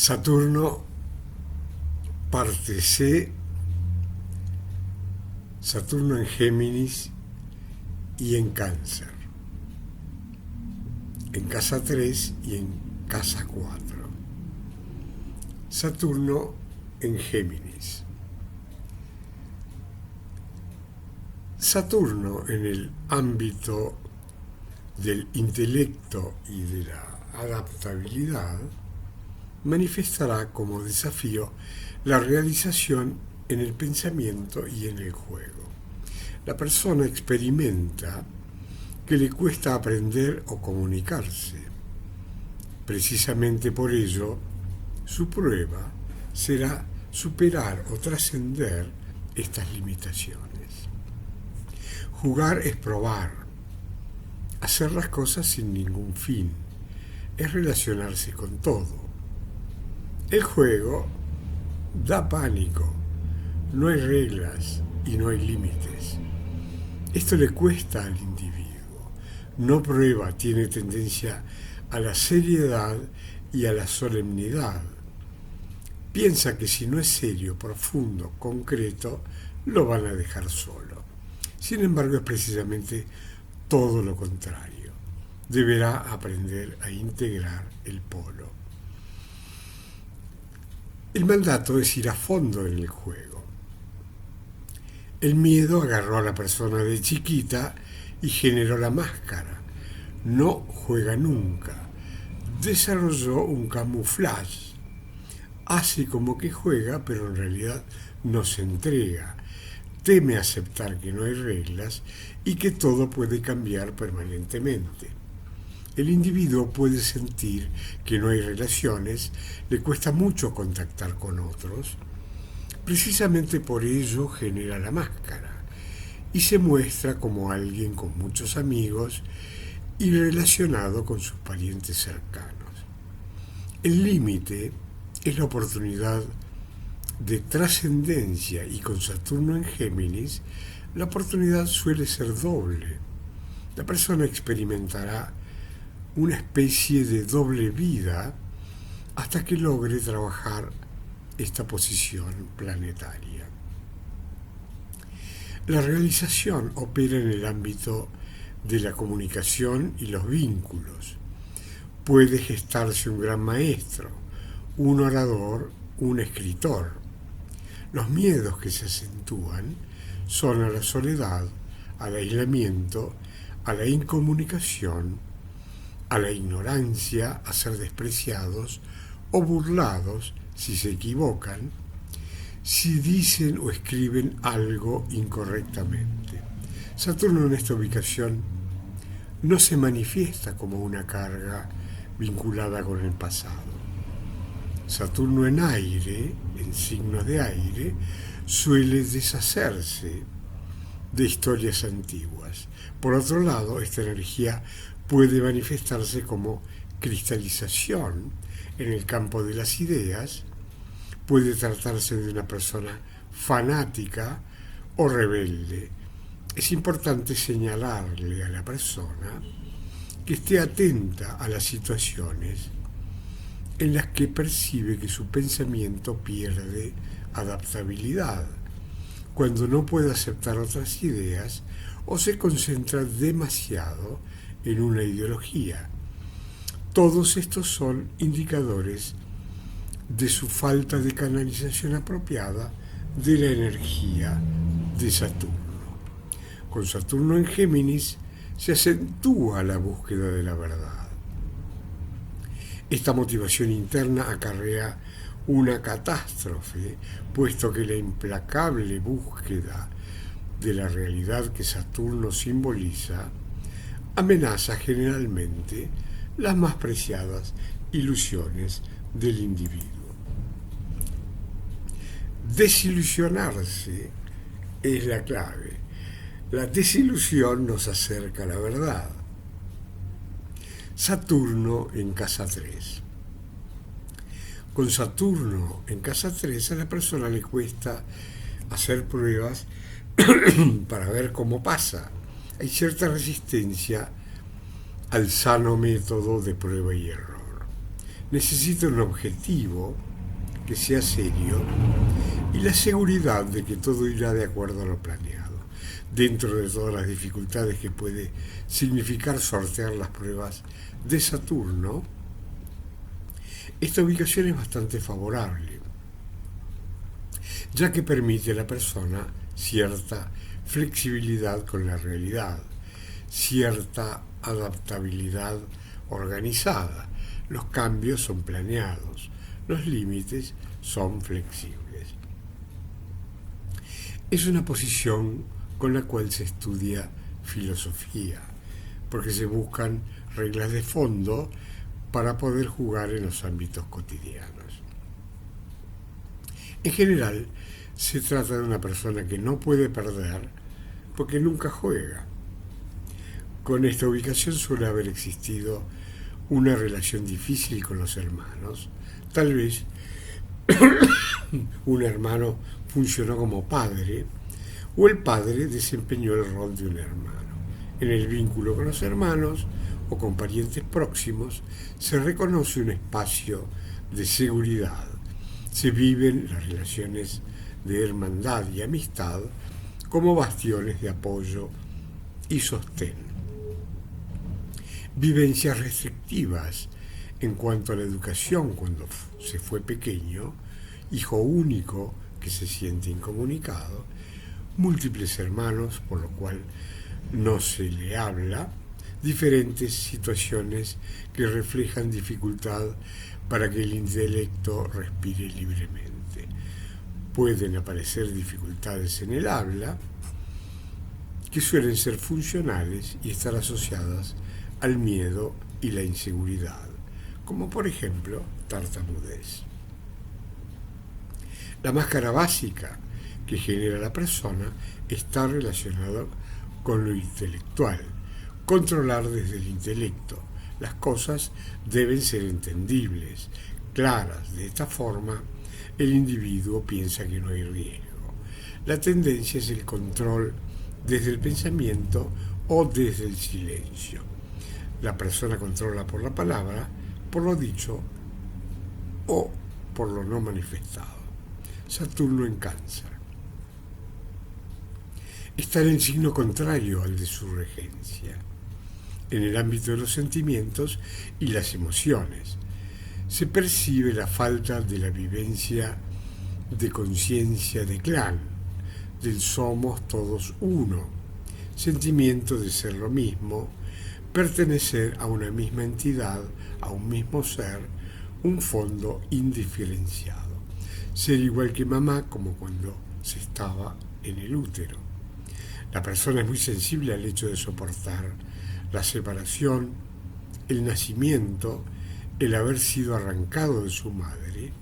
Saturno, parte C, Saturno en Géminis y en Cáncer, en casa 3 y en casa 4. Saturno en Géminis. Saturno en el ámbito del intelecto y de la adaptabilidad manifestará como desafío la realización en el pensamiento y en el juego. La persona experimenta que le cuesta aprender o comunicarse. Precisamente por ello, su prueba será superar o trascender estas limitaciones. Jugar es probar, hacer las cosas sin ningún fin, es relacionarse con todo. El juego da pánico, no hay reglas y no hay límites. Esto le cuesta al individuo, no prueba, tiene tendencia a la seriedad y a la solemnidad. Piensa que si no es serio, profundo, concreto, lo van a dejar solo. Sin embargo, es precisamente todo lo contrario. Deberá aprender a integrar el polo. El mandato es ir a fondo en el juego. El miedo agarró a la persona de chiquita y generó la máscara. No juega nunca. Desarrolló un camuflaje. Hace como que juega, pero en realidad no se entrega. Teme aceptar que no hay reglas y que todo puede cambiar permanentemente. El individuo puede sentir que no hay relaciones, le cuesta mucho contactar con otros. Precisamente por ello genera la máscara y se muestra como alguien con muchos amigos y relacionado con sus parientes cercanos. El límite es la oportunidad de trascendencia y con Saturno en Géminis, la oportunidad suele ser doble. La persona experimentará una especie de doble vida hasta que logre trabajar esta posición planetaria. La realización opera en el ámbito de la comunicación y los vínculos. Puede gestarse un gran maestro, un orador, un escritor. Los miedos que se acentúan son a la soledad, al aislamiento, a la incomunicación, a la ignorancia, a ser despreciados o burlados si se equivocan, si dicen o escriben algo incorrectamente. Saturno en esta ubicación no se manifiesta como una carga vinculada con el pasado. Saturno en aire, en signos de aire, suele deshacerse de historias antiguas. Por otro lado, esta energía puede manifestarse como cristalización en el campo de las ideas, puede tratarse de una persona fanática o rebelde. Es importante señalarle a la persona que esté atenta a las situaciones en las que percibe que su pensamiento pierde adaptabilidad, cuando no puede aceptar otras ideas o se concentra demasiado en una ideología. Todos estos son indicadores de su falta de canalización apropiada de la energía de Saturno. Con Saturno en Géminis se acentúa la búsqueda de la verdad. Esta motivación interna acarrea una catástrofe, puesto que la implacable búsqueda de la realidad que Saturno simboliza amenaza generalmente las más preciadas ilusiones del individuo. Desilusionarse es la clave. La desilusión nos acerca a la verdad. Saturno en casa 3. Con Saturno en casa 3 a la persona le cuesta hacer pruebas para ver cómo pasa. Hay cierta resistencia al sano método de prueba y error. Necesita un objetivo que sea serio y la seguridad de que todo irá de acuerdo a lo planeado, dentro de todas las dificultades que puede significar sortear las pruebas de Saturno. Esta ubicación es bastante favorable, ya que permite a la persona cierta flexibilidad con la realidad, cierta adaptabilidad organizada. Los cambios son planeados, los límites son flexibles. Es una posición con la cual se estudia filosofía, porque se buscan reglas de fondo para poder jugar en los ámbitos cotidianos. En general, se trata de una persona que no puede perder porque nunca juega. Con esta ubicación suele haber existido una relación difícil con los hermanos. Tal vez un hermano funcionó como padre o el padre desempeñó el rol de un hermano. En el vínculo con los hermanos o con parientes próximos se reconoce un espacio de seguridad. Se viven las relaciones de hermandad y amistad como bastiones de apoyo y sostén. Vivencias restrictivas en cuanto a la educación cuando se fue pequeño, hijo único que se siente incomunicado, múltiples hermanos por lo cual no se le habla, diferentes situaciones que reflejan dificultad para que el intelecto respire libremente. Pueden aparecer dificultades en el habla que suelen ser funcionales y estar asociadas al miedo y la inseguridad, como por ejemplo tartamudez. La máscara básica que genera la persona está relacionada con lo intelectual, controlar desde el intelecto. Las cosas deben ser entendibles, claras. De esta forma, el individuo piensa que no hay riesgo. La tendencia es el control desde el pensamiento o desde el silencio. La persona controla por la palabra, por lo dicho o por lo no manifestado. Saturno en Cáncer. Está en el signo contrario al de su regencia, en el ámbito de los sentimientos y las emociones. Se percibe la falta de la vivencia de conciencia de clan, del somos todos uno, sentimiento de ser lo mismo, pertenecer a una misma entidad, a un mismo ser, un fondo indiferenciado. Ser igual que mamá como cuando se estaba en el útero. La persona es muy sensible al hecho de soportar la separación, el nacimiento, el haber sido arrancado de su madre.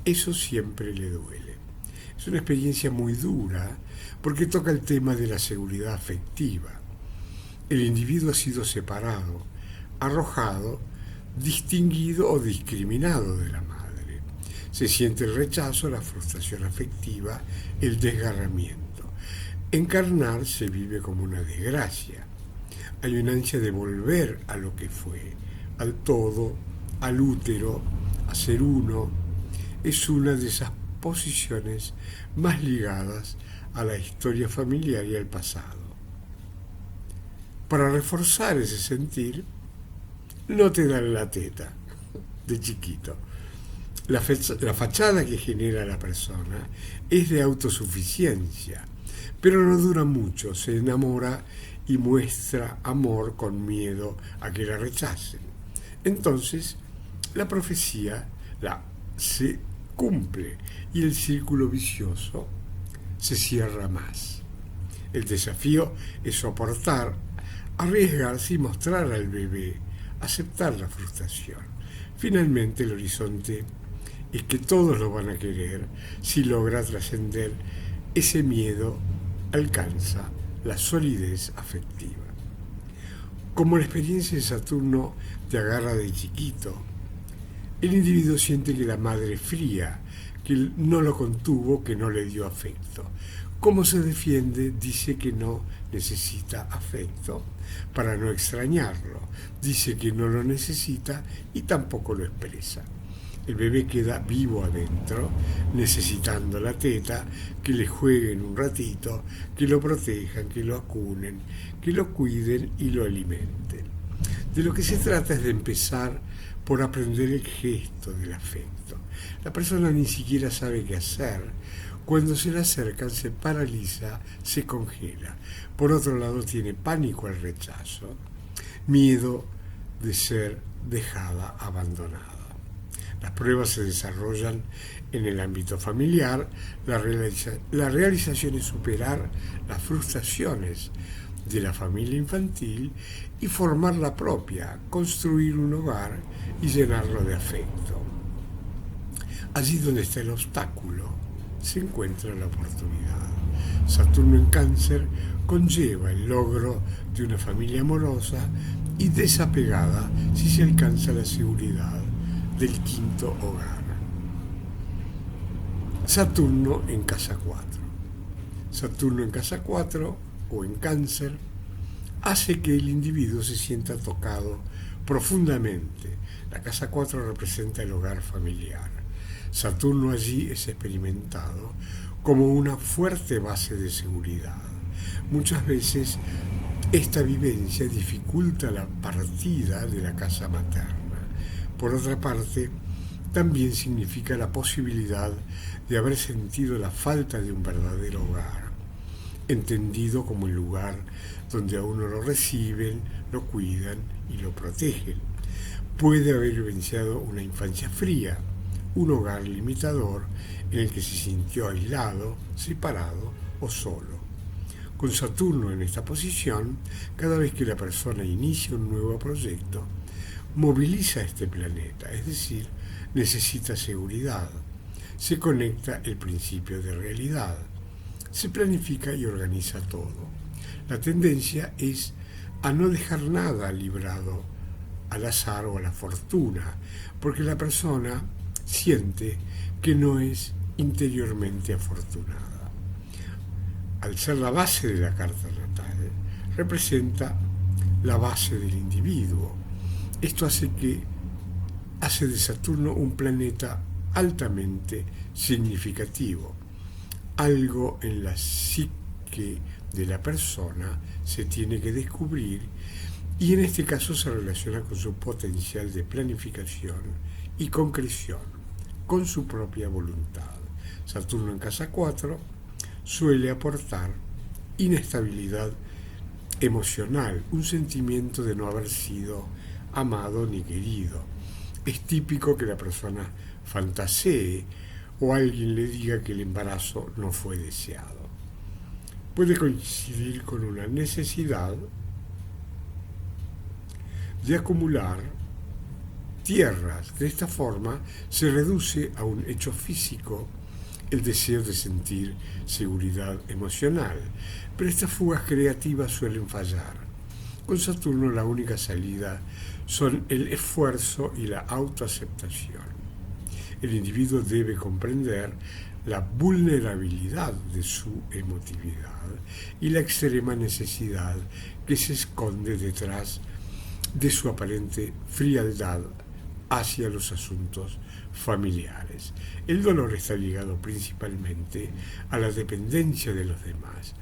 Eso siempre le duele. Es una experiencia muy dura porque toca el tema de la seguridad afectiva. El individuo ha sido separado, arrojado, distinguido o discriminado de la madre. Se siente el rechazo, la frustración afectiva, el desgarramiento. Encarnar se vive como una desgracia. Hay una ansia de volver a lo que fue, al todo, al útero, a ser uno. Es una de esas posiciones más ligadas a la historia familiar y al pasado. Para reforzar ese sentir, no te dan la teta de chiquito. La fachada que genera la persona es de autosuficiencia, pero no dura mucho, se enamora y muestra amor con miedo a que la rechacen. Entonces, la profecía se cumple y el círculo vicioso se cierra más. El desafío es soportar, arriesgarse y mostrar al bebé, aceptar la frustración. Finalmente, el horizonte es que todos lo van a querer si logra trascender ese miedo, alcanza la solidez afectiva. Como la experiencia de Saturno te agarra de chiquito, el individuo siente que la madre es fría, que no lo contuvo, que no le dio afecto. ¿Cómo se defiende? Dice que no necesita afecto para no extrañarlo. Dice que no lo necesita y tampoco lo expresa. El bebé queda vivo adentro, necesitando la teta, que le jueguen un ratito, que lo protejan, que lo acunen, que lo cuiden y lo alimenten. De lo que se trata es de empezar por aprender el gesto del afecto. La persona ni siquiera sabe qué hacer. Cuando se le acercan se paraliza, se congela. Por otro lado tiene pánico al rechazo, miedo de ser dejada, abandonada. Las pruebas se desarrollan en el ámbito familiar. La realización es superar las frustraciones de la familia infantil y formar la propia, construir un hogar y llenarlo de afecto. Allí donde está el obstáculo se encuentra la oportunidad. Saturno en Cáncer conlleva el logro de una familia amorosa y desapegada si se alcanza la seguridad del quinto hogar. Saturno en casa 4. Saturno en casa 4 o en Cáncer hace que el individuo se sienta tocado profundamente. La casa 4 representa el hogar familiar. Saturno allí es experimentado como una fuerte base de seguridad. Muchas veces esta vivencia dificulta la partida de la casa materna. Por otra parte, también significa la posibilidad de haber sentido la falta de un verdadero hogar, entendido como el lugar donde a uno lo reciben, lo cuidan y lo protegen. Puede haber vivenciado una infancia fría, un hogar limitador en el que se sintió aislado, separado o solo. Con Saturno en esta posición, cada vez que la persona inicia un nuevo proyecto, moviliza este planeta, es decir, necesita seguridad. Se conecta el principio de realidad. Se planifica y organiza todo. La tendencia es a no dejar nada librado al azar o a la fortuna, porque la persona siente que no es interiormente afortunada. Al ser la base de la carta natal, representa la base del individuo. Esto hace de Saturno un planeta altamente significativo. Algo en la psique de la persona se tiene que descubrir y en este caso se relaciona con su potencial de planificación y concreción, con su propia voluntad. Saturno en casa 4 suele aportar inestabilidad emocional, un sentimiento de no haber sido amado ni querido. Es típico que la persona fantasee o alguien le diga que el embarazo no fue deseado. Puede coincidir con una necesidad de acumular tierras. De esta forma se reduce a un hecho físico el deseo de sentir seguridad emocional, pero estas fugas creativas suelen fallar. Con Saturno la única salida son el esfuerzo y la autoaceptación. El individuo debe comprender la vulnerabilidad de su emotividad y la extrema necesidad que se esconde detrás de su aparente frialdad hacia los asuntos familiares. El dolor está ligado principalmente a la dependencia de los demás.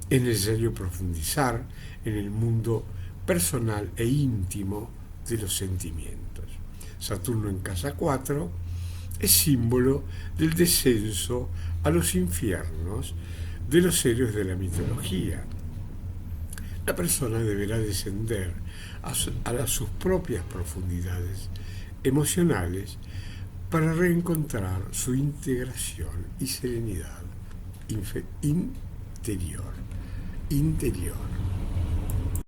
Es necesario profundizar en el mundo personal e íntimo de los sentimientos. Saturno en casa 4 es símbolo del descenso a los infiernos de los héroes de la mitología. La persona deberá descender a sus propias profundidades emocionales para reencontrar su integración y serenidad interior.